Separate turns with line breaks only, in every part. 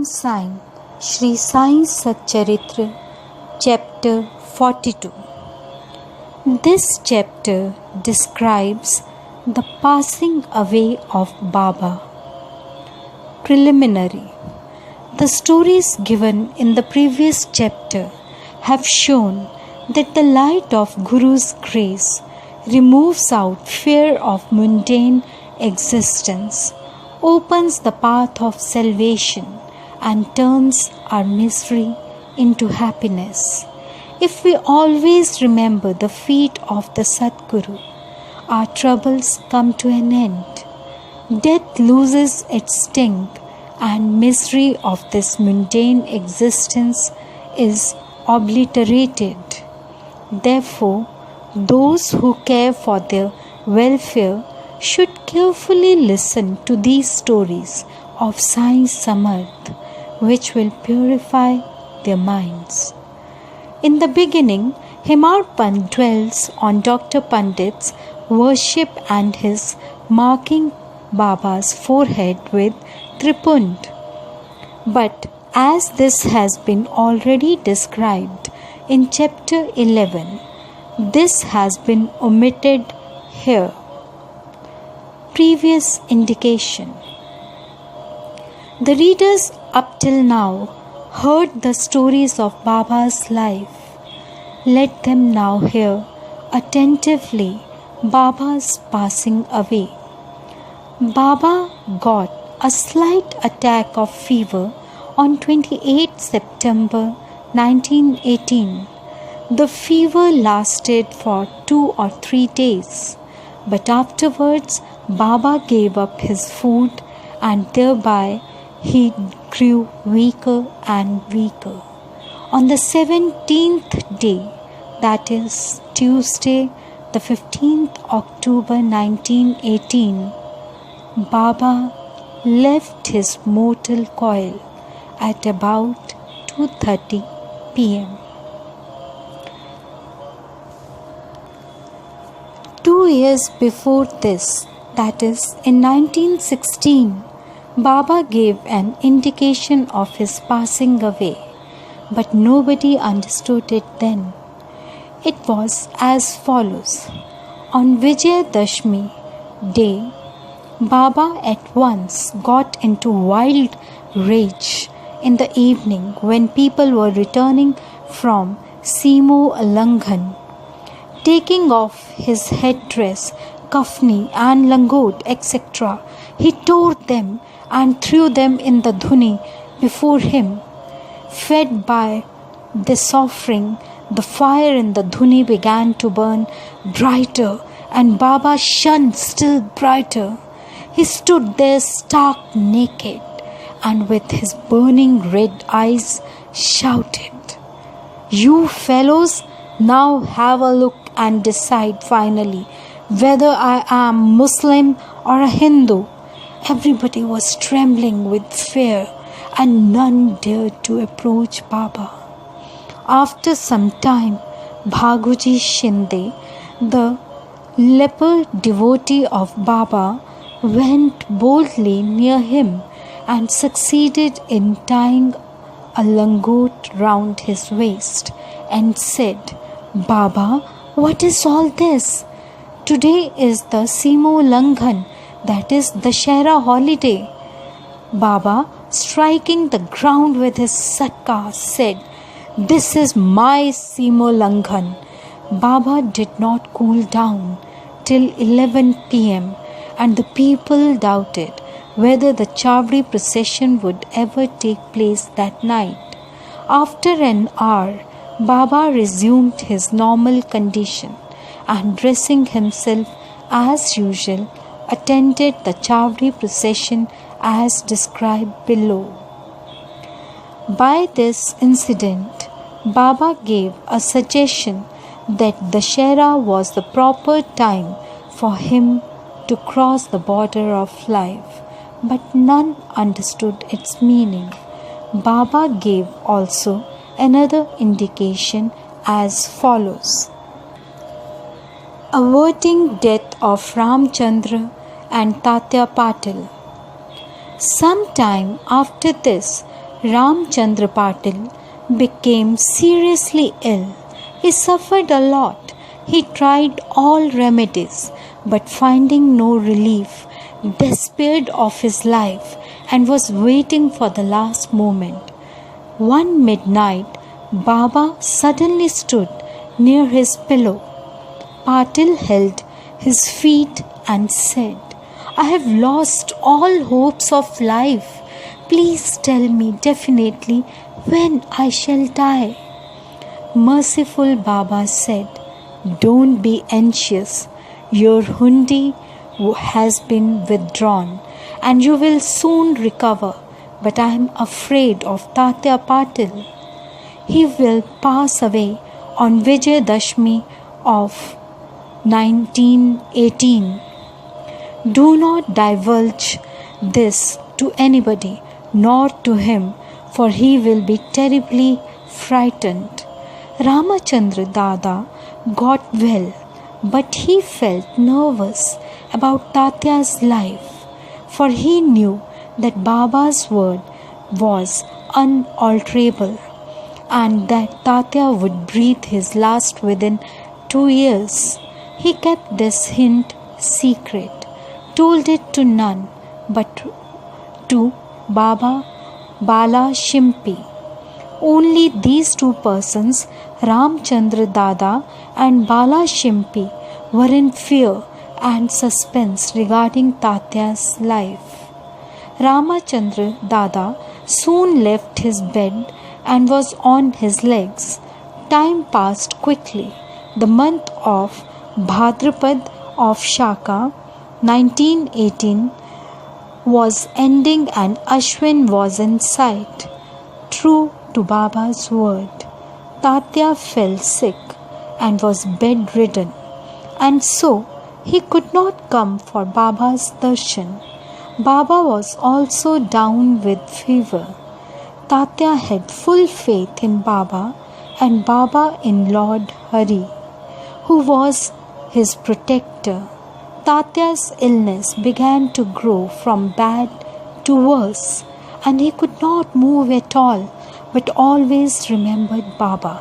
Om Sai, Shri Sai Satcharitra, Chapter 42. This chapter describes the passing away of Baba. Preliminary. The stories given in the previous chapter have shown that the light of Guru's grace removes out fear of mundane existence, opens the path of salvation, and turns our misery into happiness. If we always remember the feet of the Sadguru, our troubles come to an end. Death loses its sting, and misery of this mundane existence is obliterated. Therefore, those who care for their welfare should carefully listen to these stories of Sai Samarth, which will purify their minds. In the beginning, Hemar Pant dwells on Dr. Pandit's worship and his marking Baba's forehead with Tripund. But as this has been already described in chapter 11, this has been omitted here. Previous indication. The readers up till now heard the stories of Baba's life. Let them now hear attentively Baba's passing away. Baba got a slight attack of fever on 28 September 1918. The fever lasted for 2 or 3 days, but afterwards Baba gave up his food and thereby he grew weaker and weaker. On the 17th day, that is Tuesday, the 15th October 1918, Baba left his mortal coil at about 2:30 p.m. 2 years before this, that is in 1916, Baba gave an indication of his passing away, but nobody understood it then. It was as follows. On Vijayadashmi day, Baba at once got into wild rage in the evening when people were returning from Simo Ulanghan. Taking off his headdress, kafni and langot, etc., he tore them and threw them in the dhuni before him. Fed by this offering, the fire in the dhuni began to burn brighter, and Baba shone still brighter. He stood there stark naked, and with his burning red eyes shouted, "You fellows, now have a look and decide finally whether I am Muslim or a Hindu." Everybody was trembling with fear, and none dared to approach Baba. After some time, Bhaguji Shinde, the leper devotee of Baba, went boldly near him and succeeded in tying a langot round his waist and said, "Baba, what is all this? Today is the Simo Langhan, that is the Shera holiday." Baba, striking the ground with his satka, said, "This is my Simo Langhan." Baba did not cool down till 11 p.m. and the people doubted whether the Chavdi procession would ever take place that night. After an hour, Baba resumed his normal condition and, dressing himself as usual, attended the Chavdi procession as described below. By this incident, Baba gave a suggestion that the Shera was the proper time for him to cross the border of life, but none understood its meaning. Baba gave also another indication as follows. Averting death of Ramchandra and Tatya Patil. Some time after this, Ramchandra Patil became seriously ill. He suffered a lot. He tried all remedies, but finding no relief, despaired of his life and was waiting for the last moment. One midnight, Baba suddenly stood near his pillow. Patil held his feet and said, "I have lost all hopes of life. Please tell me definitely when I shall die." Merciful Baba said, "Don't be anxious. Your hundi has been withdrawn and you will soon recover. But I am afraid of Tatya Patil. He will pass away on Vijayadashmi of 1918. Do not divulge this to anybody, nor to him, for he will be terribly frightened." Ramachandra Dada got well, but he felt nervous about Tatya's life, for he knew that Baba's word was unalterable and that Tatya would breathe his last within 2 years. He kept this hint secret, told it to none but to Baba Bala Shimpi. Only these two persons, Ramchandra Dada and Bala Shimpi, were in fear and suspense regarding Tatya's life. Ramachandra Dada soon left his bed and was on his legs. Time passed quickly. The month of Bhadrapad of Shaka 1918 was ending and Ashwin was in sight. True to Baba's word, Tatya fell sick and was bedridden, and so he could not come for Baba's darshan. Baba was also down with fever. Tatya had full faith in Baba and Baba in Lord Hari, who was his protector. Tatya's illness began to grow from bad to worse, and he could not move at all, but always remembered Baba.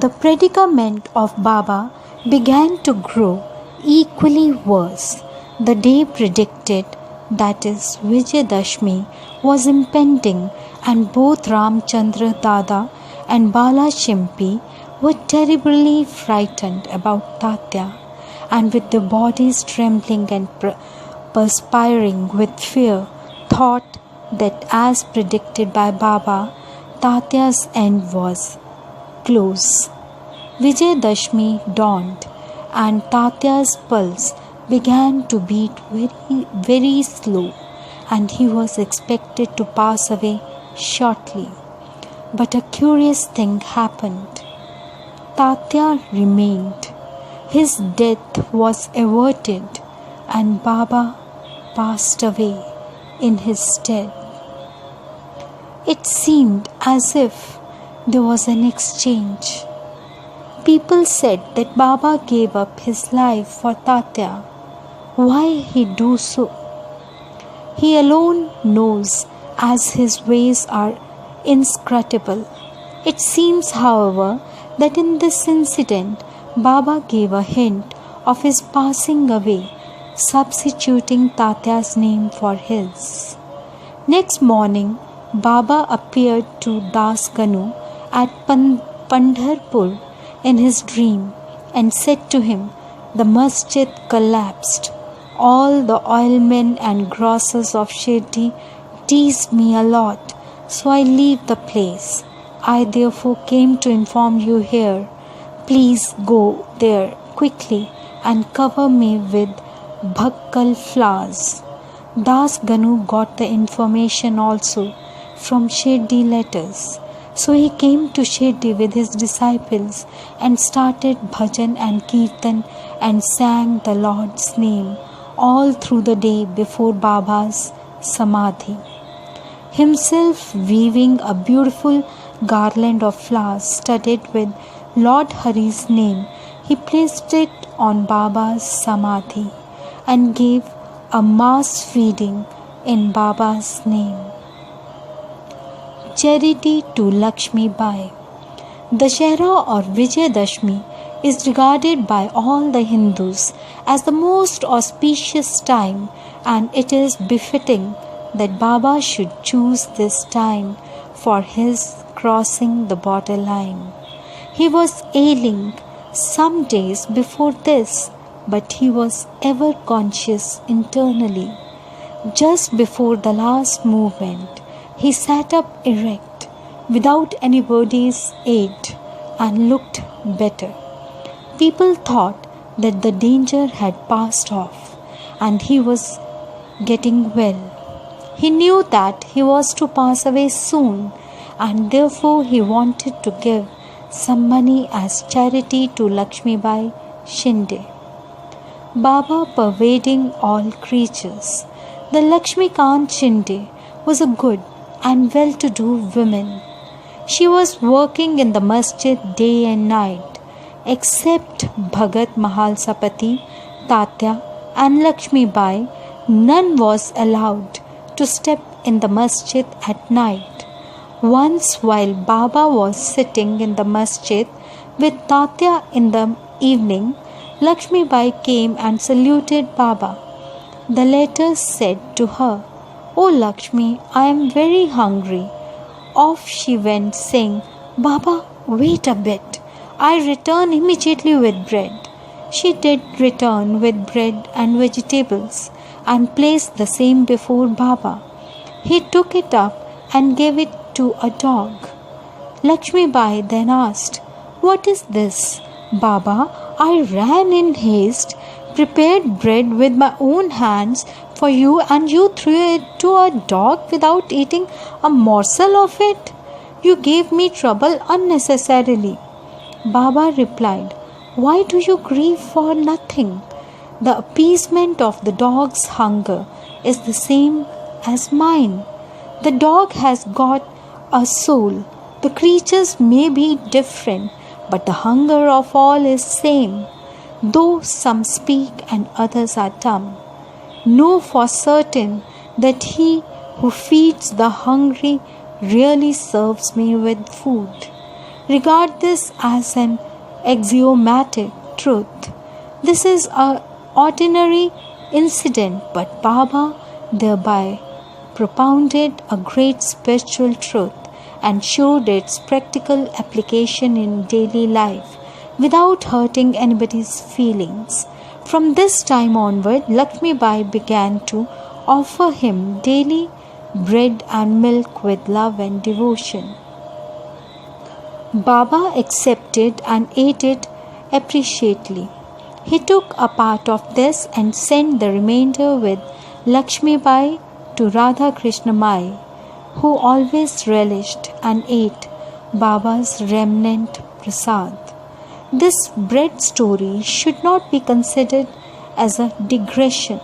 The predicament of Baba began to grow equally worse. The day predicted, that is Vijayadashmi, was impending, and both Ramchandra Dada and Bala Shimpi were terribly frightened about Tatya, and with their bodies trembling and perspiring with fear, thought that as predicted by Baba, Tatya's end was close. Vijayadashmi dawned, and Tatya's pulse began to beat very, very slow, and he was expected to pass away shortly. But a curious thing happened. Tatya remained. His death was averted, and Baba passed away in his stead. It seemed as if there was an exchange. People said that Baba gave up his life for Tatya. Why he do so? He alone knows, as his ways are inscrutable. It seems, however, that in this incident, Baba gave a hint of his passing away, substituting Tatya's name for his. Next morning, Baba appeared to Das Ganu at Pandharpur in his dream and said to him, "The masjid collapsed. All the oilmen and grocers of Shirdi tease me a lot, so I leave the place. I therefore came to inform you here. Please go there quickly and cover me with bhakkal flowers." Das Ganu got the information also from Shirdi letters. So he came to Shirdi with his disciples and started bhajan and kirtan and sang the Lord's name all through the day before Baba's samadhi. Himself weaving a beautiful garland of flowers studded with Lord Hari's name, he placed it on Baba's samadhi and gave a mass feeding in Baba's name. Charity to Lakshmi Bai. Dussehra or Vijayadashmi is regarded by all the Hindus as the most auspicious time, and it is befitting that Baba should choose this time for his crossing the borderline. He was ailing some days before this, but he was ever conscious internally. Just before the last movement, he sat up erect, without anybody's aid, and looked better. People thought that the danger had passed off, and he was getting well. He knew that he was to pass away soon, and therefore he wanted to give some money as charity to Lakshmi Bai Shinde. Baba pervading all creatures. The Lakshmikant Shinde was a good and well-to-do woman. She was working in the masjid day and night. Except Bhagat Mahalsapati, Tatya and Lakshmi Bai, none was allowed to step in the masjid at night. Once while Baba was sitting in the masjid with Tatya in the evening, Lakshmi Bai came and saluted Baba. The latter said to her, "Oh Lakshmi, I am very hungry." Off she went saying, "Baba, wait a bit. I return immediately with bread." She did return with bread and vegetables and placed the same before Baba. He took it up and gave it to a dog. Lakshmi Bai then asked, "What is this?" "Baba, I ran in haste, prepared bread with my own hands for you, and you threw it to a dog without eating a morsel of it. You gave me trouble unnecessarily." Baba replied, "Why do you grieve for nothing? The appeasement of the dog's hunger is the same as mine. The dog has got a soul. The creatures may be different, but the hunger of all is same, though some speak and others are dumb. Know for certain that he who feeds the hungry really serves me with food. Regard this as an axiomatic truth. This is an ordinary incident, but Baba thereby propounded a great spiritual truth and showed its practical application in daily life without hurting anybody's feelings. From this time onward, Lakshmi Bai began to offer him daily bread and milk with love and devotion. Baba accepted and ate it appreciatively. He took a part of this and sent the remainder with Lakshmi Bai to Radha Krishna Mai, who always relished and ate Baba's remnant prasad. This bread story should not be considered as a digression.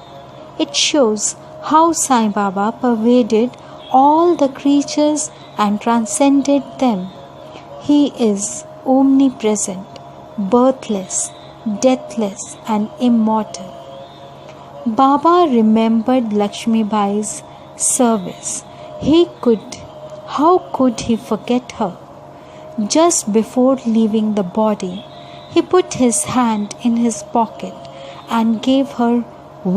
It shows how Sai Baba pervaded all the creatures and transcended them. He is omnipresent, birthless, deathless, and immortal. Baba remembered Lakshmi Bai's service. How could he forget her? Just before leaving the body, he put his hand in his pocket and gave her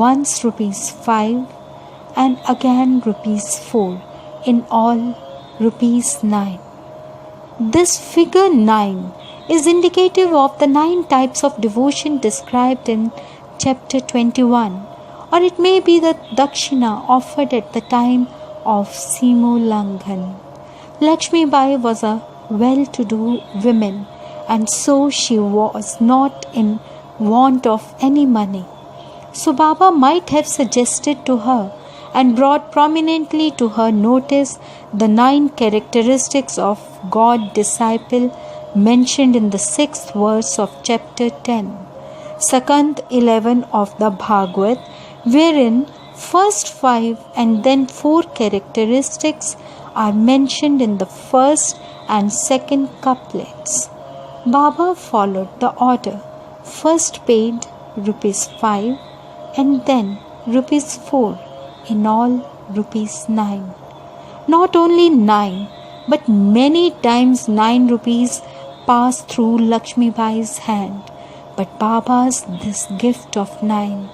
once ₹5 and again ₹4, in all ₹9. This figure 9 is indicative of the 9 types of devotion described in chapter 21, or it may be the dakshina offered at the time of Simulanghan. Lakshmi Bai was a well-to-do woman, and so she was not in want of any money. So Baba might have suggested to her and brought prominently to her notice the 9 characteristics of God disciple mentioned in the 6th verse of chapter 10, Sakand 11 of the Bhagavad, wherein first 5 and then 4 characteristics are mentioned in the first and second couplets. Baba followed the order. First paid ₹5 and then ₹4, in all rupees 9. Not only 9, but many times 9 rupees passed through Lakshmi Bai's hand. But Baba's this gift of 9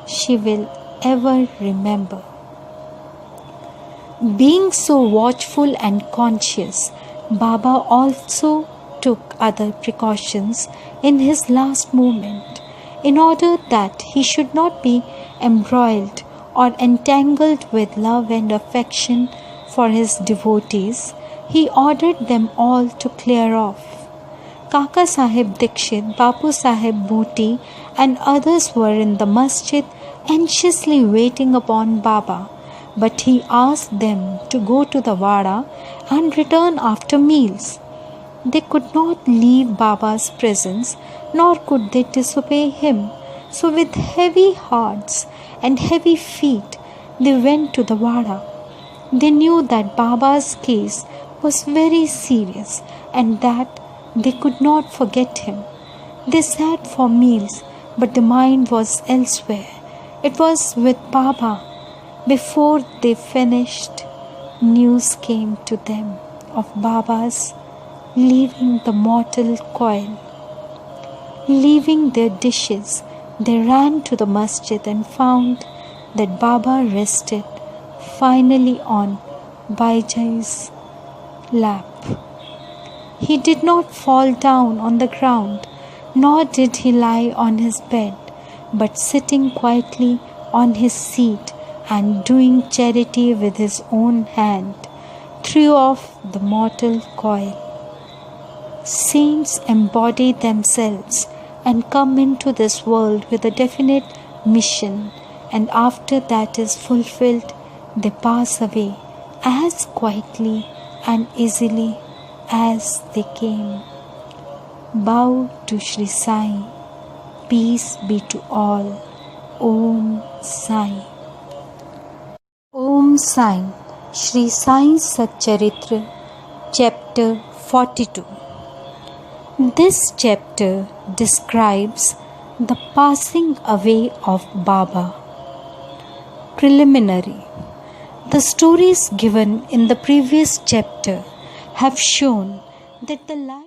she will ever remember. Being so watchful and conscious, Baba also took other precautions in his last moment in order that he should not be embroiled or entangled with love and affection for his devotees. He ordered them all to clear off. Kaka Sahib Dikshit, Bapu Sahib Bhuti and others were in the masjid anxiously waiting upon Baba, but he asked them to go to the Wada and return after meals. They could not leave Baba's presence, nor could they disobey him. So with heavy hearts and heavy feet, they went to the Wada. They knew that Baba's case was very serious and that they could not forget him. They sat for meals, but the mind was elsewhere. It was with Baba. Before they finished, news came to them of Baba's leaving the mortal coil. Leaving their dishes, they ran to the masjid and found that Baba rested finally on Baijai's lap. He did not fall down on the ground, nor did he lie on his bed, but sitting quietly on his seat and doing charity with his own hand, threw off the mortal coil. Saints embody themselves and come into this world with a definite mission, and after that is fulfilled, they pass away as quietly and easily as they came. Bow to Shri Sai. Peace be to all. Om Sai. Om Sai. Shri Sai Satcharitra, Chapter 42. This chapter describes the passing away of Baba. Preliminary. The stories given in the previous chapter have shown that the life